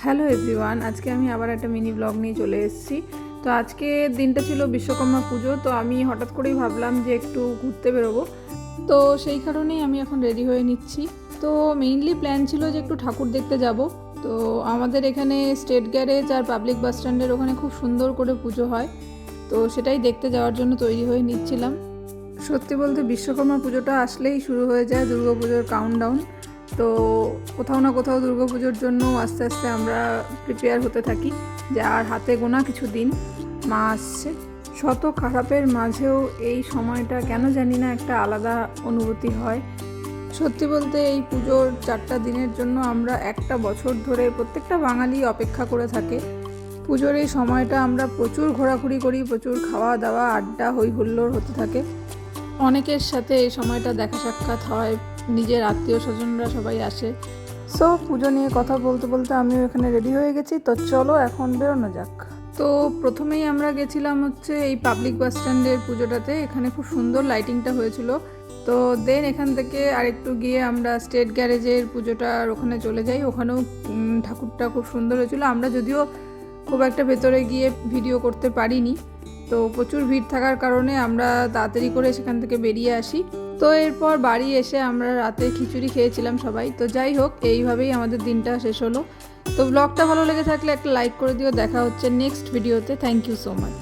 Hello everyone, আজকে আমি আবার একটা মিনি ব্লগ নিয়ে চলে এসেছি। তো আজকে দিনটা ছিল বিশ্বকর্মা পুজো। তো আমি হঠাৎ করেই ভাবলাম যে একটু ঘুরতে বেরোবো। তো সেই কারণেই আমি এখন রেডি হয়ে নিচ্ছি। তো মেইনলি প্ল্যান ছিল যে একটু ঠাকুর দেখতে যাব। তো আমাদের এখানে স্টেট গ্যারেজ আর পাবলিক বাস স্ট্যান্ডের ওখানে খুব সুন্দর করে পুজো হয়। তো সেটাই দেখতে যাওয়ার জন্য তৈরি হয়ে নিচ্ছিলাম। সত্যি বলতে বিশ্বকর্মা পুজোটা আসলেই শুরু হয়ে যায় দুর্গাপুজোর কাউন্টডাউন। তো কোথাও না কোথাও দুর্গাপুজোর জন্য আস্তে আস্তে আমরা প্রিপেয়ার হতে থাকি যে আর হাতে গোনা কিছু দিন মা আসছে। শত খারাপের মাঝেও এই সময়টা কেন জানি না একটা আলাদা অনুভূতি হয়। সত্যি বলতে এই পুজোর 4টা দিনের জন্য আমরা একটা বছর ধরে প্রত্যেকটা বাঙালি অপেক্ষা করে থাকে। পুজোর এই সময়টা আমরা প্রচুর ঘোরাঘুরি করি, প্রচুর খাওয়া দাওয়া আড্ডা হই হুল্লোড় হতে থাকে। অনেকের সাথে এই সময়টা দেখা সাক্ষাৎ হয়, নিজের আত্মীয় স্বজনরা সবাই আসে। সো পুজো নিয়ে কথা বলতে বলতে আমিও এখানে রেডি হয়ে গেছি। তো চলো এখন বেরোনো যাক। তো প্রথমেই আমরা গেছিলাম হচ্ছে এই পাবলিক বাস স্ট্যান্ডের পুজোটাতে। এখানে খুব সুন্দর লাইটিংটা হয়েছিল। তো দেন এখান থেকে আরেকটু গিয়ে আমরা স্টেট গ্যারেজের পুজোটার ওখানে চলে যাই। ওখানেও ঠাকুরটা খুব সুন্দর হয়েছিল। আমরা যদিও খুব একটা ভেতরে গিয়ে ভিডিও করতে পারিনি, তো প্রচুর ভিড় থাকার কারণে আমরা তাড়াতাড়ি করে সেখান থেকে বেরিয়ে আসি। তো এরপর বাড়ি এসে আমরা রাতে খিচুড়ি খেয়েছিলাম সবাই। তো যাই হোক, এইভাবেই আমাদের দিনটা শেষ হলো। তো ব্লগটা ভালো লেগে থাকলে একটা লাইক করে দিও। দেখা হচ্ছে নেক্সট ভিডিওতে। Thank you so much.